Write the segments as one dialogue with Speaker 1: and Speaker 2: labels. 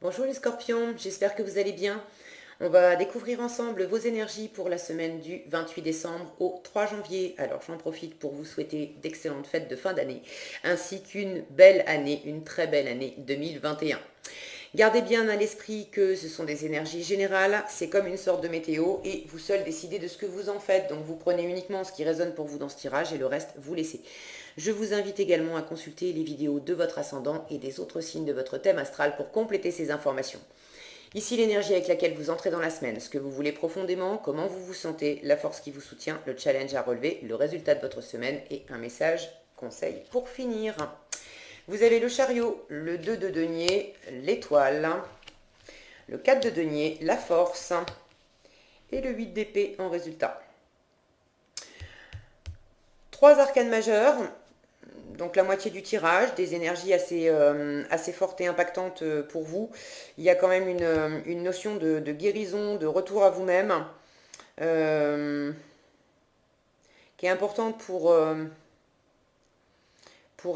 Speaker 1: Bonjour les scorpions, j'espère que vous allez bien. On va découvrir ensemble vos énergies pour la semaine du 28 décembre au 3 janvier. Alors j'en profite pour vous souhaiter d'excellentes fêtes de fin d'année, ainsi qu'une belle année, une très belle année 2021. Gardez bien à l'esprit que ce sont des énergies générales, c'est comme une sorte de météo et vous seul décidez de ce que vous en faites. Donc vous prenez uniquement ce qui résonne pour vous dans ce tirage et le reste vous laissez. Je vous invite également à consulter les vidéos de votre ascendant et des autres signes de votre thème astral pour compléter ces informations. Ici l'énergie avec laquelle vous entrez dans la semaine, ce que vous voulez profondément, comment vous vous sentez, la force qui vous soutient, le challenge à relever, le résultat de votre semaine et un message conseil pour finir. Vous avez le chariot, le 2 de denier, l'étoile, le 4 de denier, la force et le 8 d'épée en résultat. Trois arcanes majeures, donc la moitié du tirage, des énergies assez fortes et impactantes pour vous. Il y a quand même une notion de guérison, de retour à vous-même, euh, qui est importante pour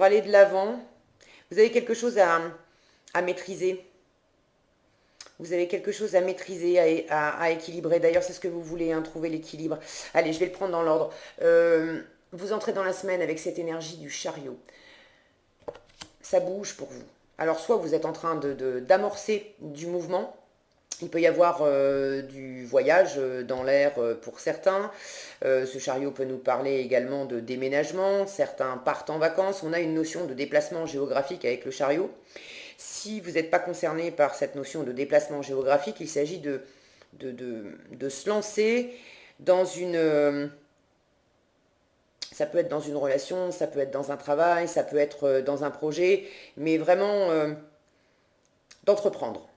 Speaker 1: aller de l'avant. Vous avez quelque chose à maîtriser. Vous avez quelque chose à maîtriser, à équilibrer. D'ailleurs, c'est ce que vous voulez, hein, trouver l'équilibre. Allez, je vais le prendre dans l'ordre. Vous entrez dans la semaine avec cette énergie du chariot. Ça bouge pour vous. Alors, soit vous êtes en train d'amorcer du mouvement, il peut y avoir du voyage dans l'air pour certains. Ce chariot peut nous parler également de déménagement. Certains partent en vacances. On a une notion de déplacement géographique avec le chariot. Si vous n'êtes pas concerné par cette notion de déplacement géographique, il s'agit de se lancer dans une... ça peut être dans une relation, ça peut être dans un travail, ça peut être dans un projet, mais vraiment d'entreprendre.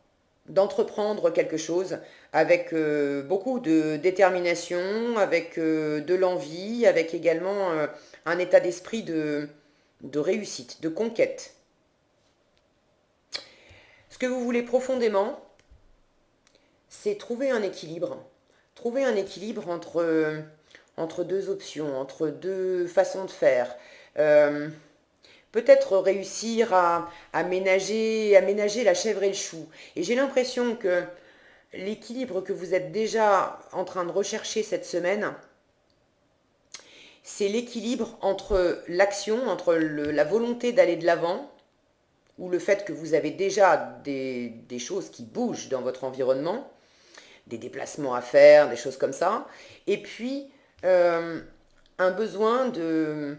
Speaker 1: D'entreprendre quelque chose avec beaucoup de détermination, avec de l'envie, avec également un état d'esprit de réussite, de conquête. Ce que vous voulez profondément, c'est trouver un équilibre. Trouver un équilibre entre deux options, entre deux façons de faire. Euh, Peut-être réussir à ménager la chèvre et le chou. Et j'ai l'impression que l'équilibre que vous êtes déjà en train de rechercher cette semaine, c'est l'équilibre entre l'action, entre la volonté d'aller de l'avant, ou le fait que vous avez déjà des choses qui bougent dans votre environnement, des déplacements à faire, des choses comme ça, et puis euh, un besoin de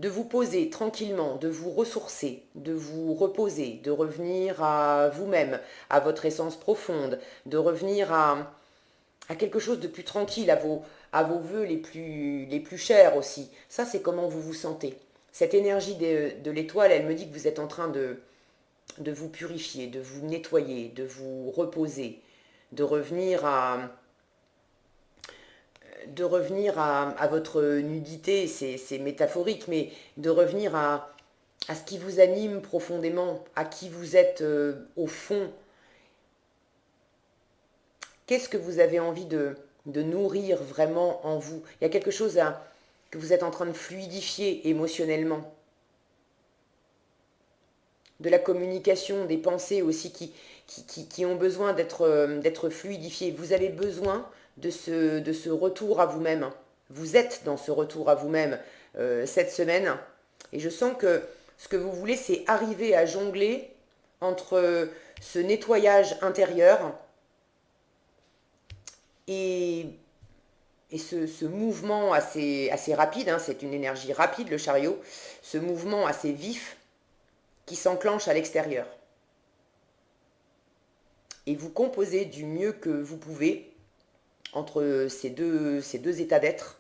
Speaker 1: vous poser tranquillement, de vous ressourcer, de vous reposer, de revenir à vous-même, à votre essence profonde, de revenir à quelque chose de plus tranquille, à vos voeux les plus chers aussi. Ça, c'est comment vous vous sentez. Cette énergie de l'étoile, elle me dit que vous êtes en train de vous purifier, de vous nettoyer, de vous reposer, de revenir à votre nudité, c'est métaphorique, mais de revenir à ce qui vous anime profondément, à qui vous êtes au fond. Qu'est-ce que vous avez envie de nourrir vraiment en vous? Il y a quelque chose que vous êtes en train de fluidifier émotionnellement. De la communication, des pensées aussi qui ont besoin d'être fluidifiées. Vous avez besoin de ce retour à vous-même. Vous êtes dans ce retour à vous-même cette semaine. Et je sens que ce que vous voulez, c'est arriver à jongler entre ce nettoyage intérieur et, et ce mouvement assez rapide, hein, c'est une énergie rapide, le chariot, ce mouvement assez vif qui s'enclenche à l'extérieur. Et vous composez du mieux que vous pouvez entre ces deux états d'être,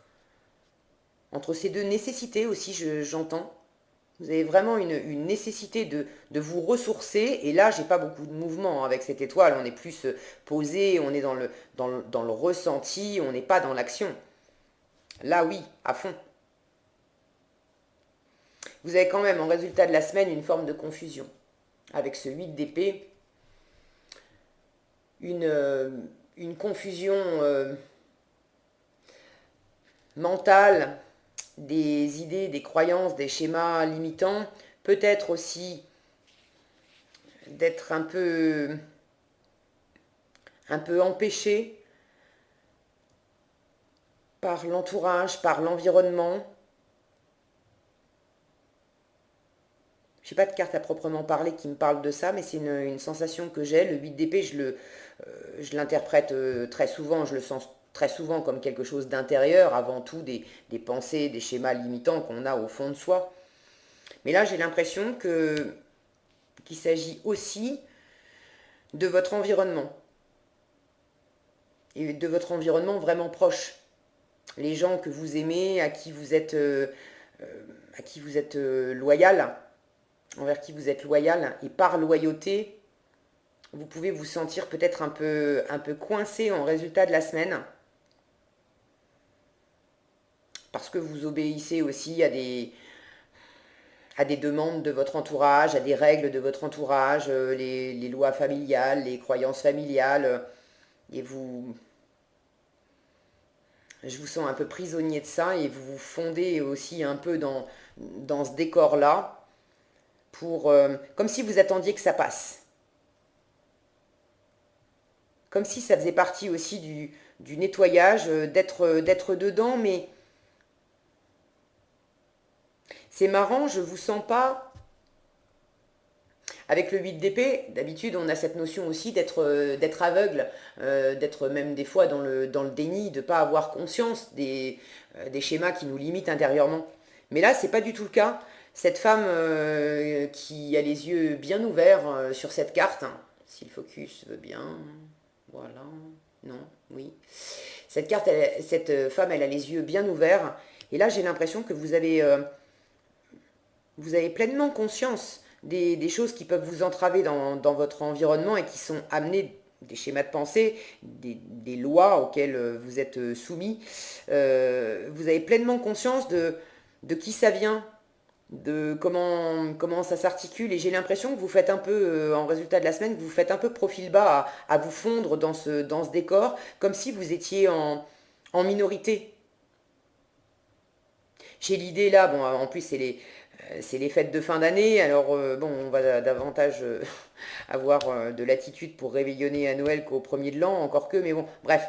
Speaker 1: entre ces deux nécessités aussi, j'entends. Vous avez vraiment une nécessité de vous ressourcer. Et là, j'ai pas beaucoup de mouvement avec cette étoile. On est plus posé, on est dans le ressenti, on n'est pas dans l'action. Là, oui, à fond. Vous avez quand même en résultat de la semaine une forme de confusion. Avec ce 8 d'épée, une, euh, une confusion mentale, des idées, des croyances, des schémas limitants, peut-être aussi d'être un peu empêché par l'entourage, par l'environnement. Je n'ai pas de carte à proprement parler qui me parle de ça, mais c'est une sensation que j'ai. Le 8 d'épée, je l'interprète très souvent, je le sens très souvent comme quelque chose d'intérieur, avant tout des pensées, des schémas limitants qu'on a au fond de soi. Mais là, j'ai l'impression qu'il s'agit aussi de votre environnement, et de votre environnement vraiment proche. Les gens que vous aimez, à qui vous êtes loyal, envers qui vous êtes loyal, et par loyauté, vous pouvez vous sentir peut-être un peu coincé en résultat de la semaine, parce que vous obéissez aussi à des demandes de votre entourage, à des règles de votre entourage, les lois familiales, les croyances familiales, et je vous sens un peu prisonnier de ça, et vous vous fondez aussi un peu dans ce décor-là, comme si vous attendiez que ça passe. Comme si ça faisait partie aussi du nettoyage, d'être dedans, mais c'est marrant, je vous sens pas. Avec le 8 d'épée, d'habitude, on a cette notion aussi d'être aveugle, d'être même des fois dans le déni, de ne pas avoir conscience des schémas qui nous limitent intérieurement. Mais là, c'est pas du tout le cas. Cette femme qui a les yeux bien ouverts sur cette carte, hein, si le focus veut bien, voilà, non, oui. Cette femme, elle a les yeux bien ouverts. Et là, j'ai l'impression que vous avez pleinement conscience des choses qui peuvent vous entraver dans votre environnement et qui sont amenées des schémas de pensée, des lois auxquelles vous êtes soumis. Vous avez pleinement conscience de qui ça vient, de comment ça s'articule. Et j'ai l'impression que vous faites un peu, en résultat de la semaine, que vous faites un peu profil bas à vous fondre dans ce décor, comme si vous étiez en minorité. J'ai l'idée là, bon, en plus c'est les fêtes de fin d'année, alors bon, on va davantage avoir de l'attitude pour réveillonner à Noël qu'au premier de l'an, encore que, mais bon, bref,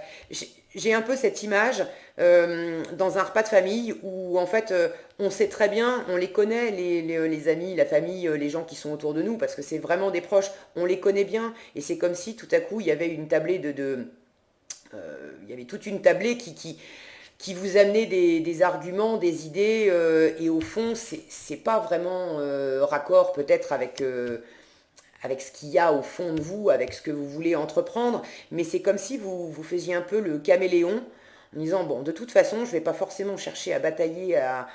Speaker 1: j'ai un peu cette image dans un repas de famille où en fait on sait très bien, on les connaît, les amis, la famille, les gens qui sont autour de nous, parce que c'est vraiment des proches, on les connaît bien, et c'est comme si tout à coup il y avait une tablée il y avait toute une tablée qui vous amenait des arguments, des idées, et au fond, c'est pas vraiment raccord peut-être avec ce qu'il y a au fond de vous, avec ce que vous voulez entreprendre, mais c'est comme si vous faisiez un peu le caméléon, en disant, bon, de toute façon, je ne vais pas forcément chercher à batailler, à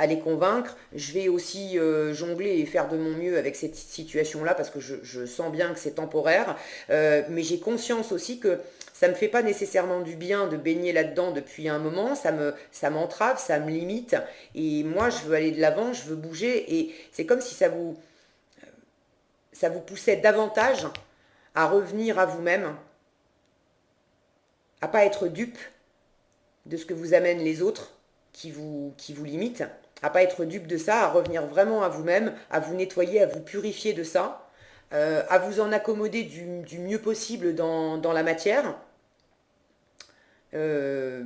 Speaker 1: les convaincre, je vais aussi jongler et faire de mon mieux avec cette situation-là, parce que je sens bien que c'est temporaire, mais j'ai conscience aussi que ça me fait pas nécessairement du bien de baigner là-dedans depuis un moment, ça m'entrave, ça me limite, et moi je veux aller de l'avant, je veux bouger, et c'est comme si ça vous poussait davantage à revenir à vous-même, à pas être dupe de ce que vous amènent les autres qui vous limitent, à pas être dupe de ça, à revenir vraiment à vous-même, à vous nettoyer, à vous purifier de ça, à vous en accommoder du mieux possible dans la matière, euh,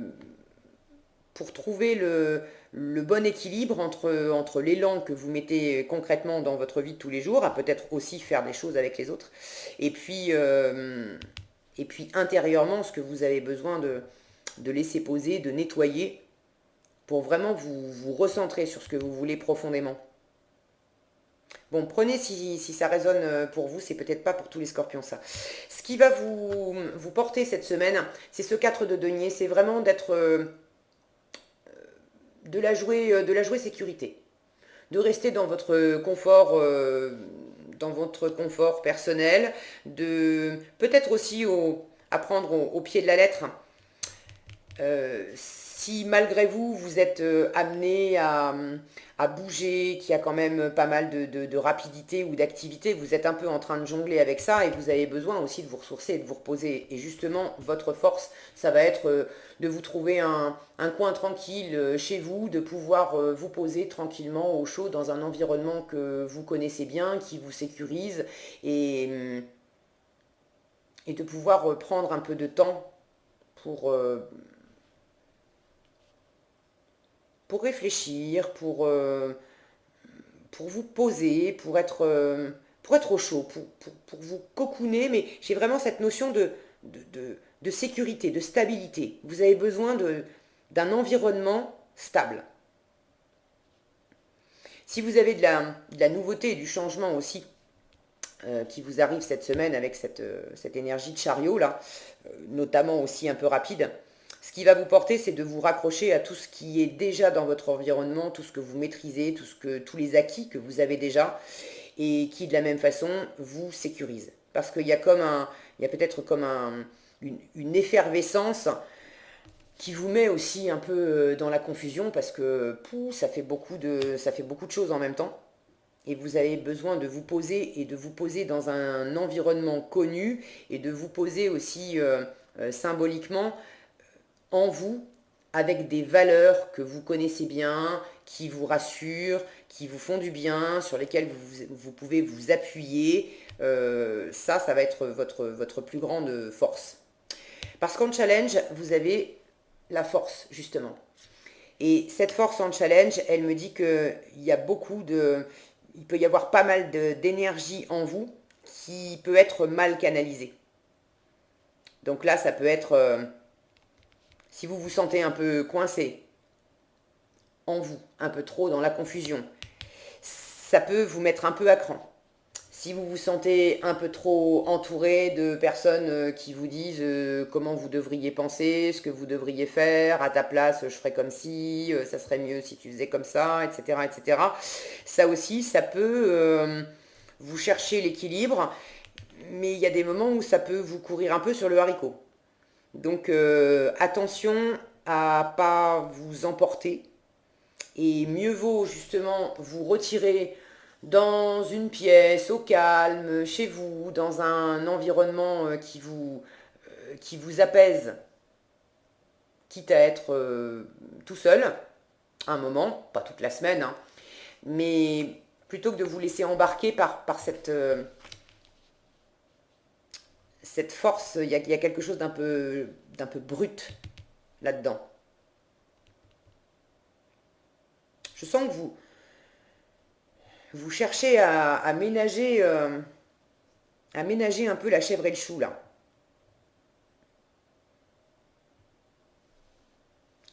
Speaker 1: pour trouver le bon équilibre entre l'élan que vous mettez concrètement dans votre vie de tous les jours, à peut-être aussi faire des choses avec les autres, et et puis intérieurement, ce que vous avez besoin de laisser poser, de nettoyer, pour vraiment vous recentrer sur ce que vous voulez profondément. Bon, prenez si ça résonne pour vous, c'est peut-être pas pour tous les scorpions ça. Ce qui va vous porter cette semaine, c'est ce 4 de denier, c'est vraiment de la jouer sécurité, de rester dans votre confort personnel, de peut-être aussi à prendre au pied de la lettre Si malgré vous, vous êtes amené à bouger, qu'il y a quand même pas mal de rapidité ou d'activité, vous êtes un peu en train de jongler avec ça et vous avez besoin aussi de vous ressourcer et de vous reposer. Et justement, votre force, ça va être de vous trouver un coin tranquille chez vous, de pouvoir vous poser tranquillement au chaud dans un environnement que vous connaissez bien, qui vous sécurise et de pouvoir prendre un peu de temps pour, pour réfléchir, pour vous poser, pour être au chaud, pour vous cocooner. Mais j'ai vraiment cette notion de sécurité, de stabilité. Vous avez besoin d'un environnement stable. Si vous avez de la nouveauté et du changement aussi qui vous arrive cette semaine avec cette énergie de chariot là, notamment aussi un peu rapide, ce qui va vous porter, c'est de vous raccrocher à tout ce qui est déjà dans votre environnement, tout ce que vous maîtrisez, tous les acquis que vous avez déjà, et qui de la même façon vous sécurise. Parce qu'il y a il y a peut-être comme une effervescence qui vous met aussi un peu dans la confusion parce que ça fait beaucoup de choses en même temps. Et vous avez besoin de vous poser et de vous poser dans un environnement connu et de vous poser aussi symboliquement en vous avec des valeurs que vous connaissez bien, qui vous rassurent, qui vous font du bien, sur lesquelles vous pouvez vous appuyer. Ça va être votre plus grande force. Parce qu'en challenge, vous avez la force, justement. Et cette force en challenge, elle me dit qu'il y a il peut y avoir pas mal d'énergie en vous qui peut être mal canalisée. Donc là, ça peut être, si vous vous sentez un peu coincé en vous, un peu trop dans la confusion, ça peut vous mettre un peu à cran. Si vous vous sentez un peu trop entouré de personnes qui vous disent comment vous devriez penser, ce que vous devriez faire, à ta place je ferais comme si, ça serait mieux si tu faisais comme ça, etc. etc. Ça aussi, ça peut vous chercher l'équilibre, mais il y a des moments où ça peut vous courir un peu sur le haricot. Donc attention à pas vous emporter et mieux vaut justement vous retirer dans une pièce, au calme, chez vous, dans un environnement qui vous apaise, quitte à être tout seul, un moment, pas toute la semaine, hein, mais plutôt que de vous laisser embarquer par cette force, il y a quelque chose d'un peu brut là-dedans. Je sens que vous cherchez à ménager un peu la chèvre et le chou, là.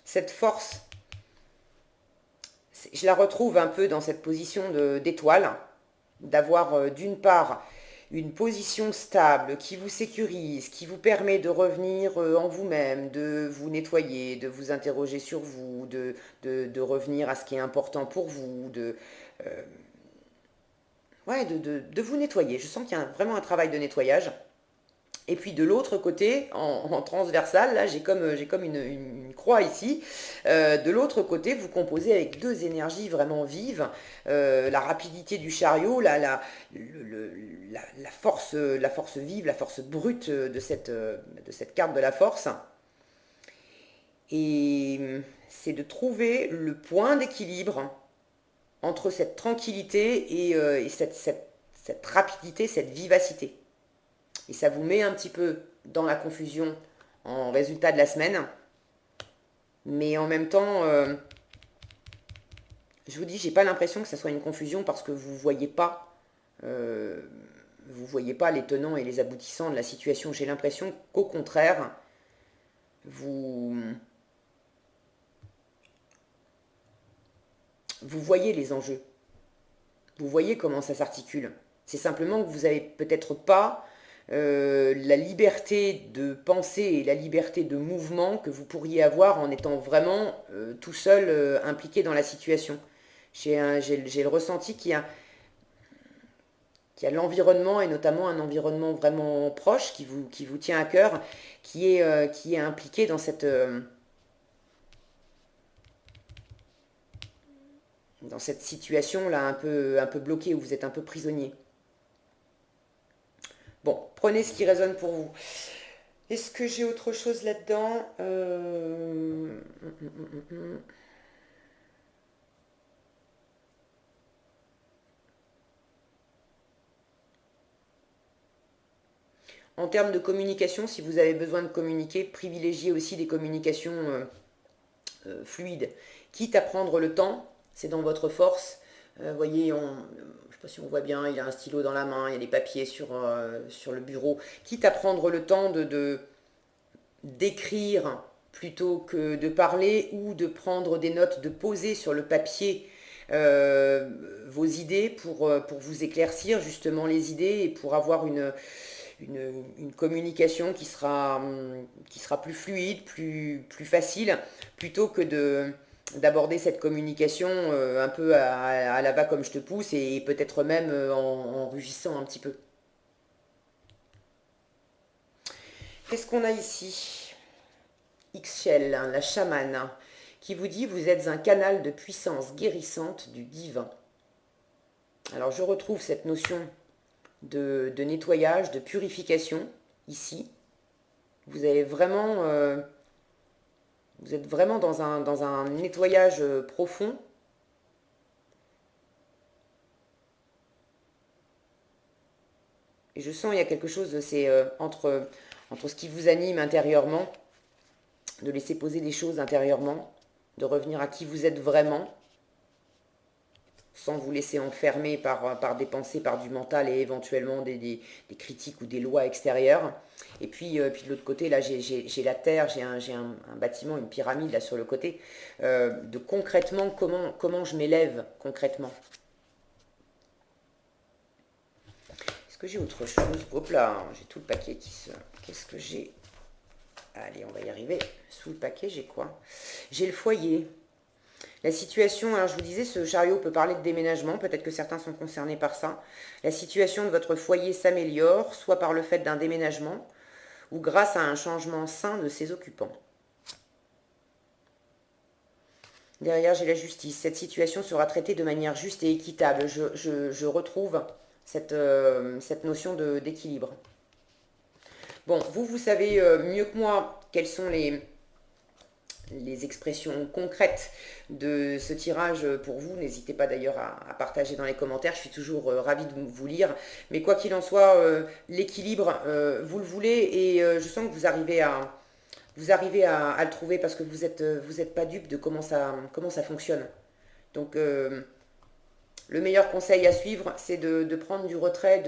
Speaker 1: Cette force, je la retrouve un peu dans cette position d'étoile, d'avoir d'une part une position stable qui vous sécurise, qui vous permet de revenir en vous-même, de vous nettoyer, de vous interroger sur vous, de revenir à ce qui est important pour vous, ouais, de vous nettoyer. Je sens qu'il y a vraiment un travail de nettoyage. Et puis de l'autre côté, en transversal, là j'ai comme une croix ici. De l'autre côté, vous composez avec deux énergies vraiment vives. La rapidité du chariot, la force vive, la force brute de cette carte de la force. Et c'est de trouver le point d'équilibre entre cette tranquillité et cette rapidité, cette vivacité. Et ça vous met un petit peu dans la confusion en résultat de la semaine. Mais en même temps, je vous dis, j'ai pas l'impression que ça soit une confusion parce que vous voyez pas les tenants et les aboutissants de la situation. J'ai l'impression qu'au contraire, vous, vous voyez les enjeux. Vous voyez comment ça s'articule. C'est simplement que vous n'avez peut-être pas la liberté de penser et la liberté de mouvement que vous pourriez avoir en étant vraiment tout seul impliqué dans la situation. J'ai le ressenti qu'il y a l'environnement et notamment un environnement vraiment proche qui vous tient à cœur, qui est impliqué dans dans cette situation-là un peu bloqué, où vous êtes un peu prisonnier. Bon, prenez ce qui résonne pour vous. Est-ce que j'ai autre chose là-dedans En termes de communication, si vous avez besoin de communiquer, privilégiez aussi des communications fluides. Quitte à prendre le temps, c'est dans votre force. Vous voyez, je ne sais pas si on voit bien, il a un stylo dans la main, il y a des papiers sur le bureau. Quitte à prendre le temps d'écrire plutôt que de parler, ou de prendre des notes, de poser sur le papier vos idées pour vous éclaircir justement les idées, et pour avoir une communication qui sera plus fluide, plus facile, plutôt que d'aborder cette communication un peu à la va comme je te pousse, et peut-être même en rugissant un petit peu. Qu'est-ce qu'on a ici? Ixchel, hein, la chamane, hein, qui vous dit: vous êtes un canal de puissance guérissante du divin. Alors je retrouve cette notion de nettoyage, de purification ici. Vous avez vraiment, vous êtes vraiment dans un nettoyage profond. Et je sens il y a quelque chose, c'est entre ce qui vous anime intérieurement, de laisser poser des choses intérieurement, de revenir à qui vous êtes vraiment, sans vous laisser enfermer par des pensées, par du mental, et éventuellement des critiques ou des lois extérieures. Et puis de l'autre côté, là, j'ai la terre, j'ai un bâtiment, une pyramide là sur le côté, de concrètement, comment je m'élève concrètement. Est-ce que j'ai autre chose? Hop là, j'ai tout le paquet qui se... Qu'est-ce que j'ai? Allez, on va y arriver. Sous le paquet, j'ai quoi? J'ai le foyer. La situation, alors je vous disais, ce chariot peut parler de déménagement, peut-être que certains sont concernés par ça. La situation de votre foyer s'améliore, soit par le fait d'un déménagement, ou grâce à un changement sain de ses occupants. Derrière, j'ai la justice. Cette situation sera traitée de manière juste et équitable. Je retrouve cette notion d'équilibre. Bon, vous savez mieux que moi quelles sont les expressions concrètes de ce tirage pour vous. N'hésitez pas d'ailleurs à partager dans les commentaires, je suis toujours ravie de vous lire. Mais quoi qu'il en soit, l'équilibre, vous le voulez, et je sens que vous arrivez à le trouver, parce que vous êtes pas dupe de comment ça fonctionne. Donc le meilleur conseil à suivre, c'est de prendre du retrait,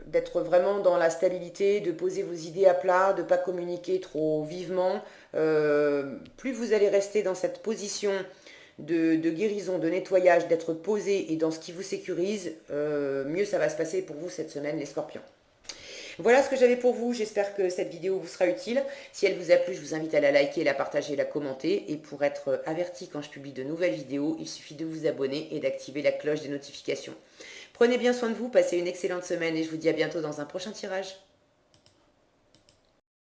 Speaker 1: d'être vraiment dans la stabilité, de poser vos idées à plat, de ne pas communiquer trop vivement. Plus vous allez rester dans cette position de guérison, de nettoyage, d'être posé et dans ce qui vous sécurise, mieux ça va se passer pour vous cette semaine, les scorpions. Voilà ce que j'avais pour vous, j'espère que cette vidéo vous sera utile. Si elle vous a plu, je vous invite à la liker, la partager, la commenter. Et pour être averti quand je publie de nouvelles vidéos, il suffit de vous abonner et d'activer la cloche des notifications. Prenez bien soin de vous, passez une excellente semaine, et je vous dis à bientôt dans un prochain tirage.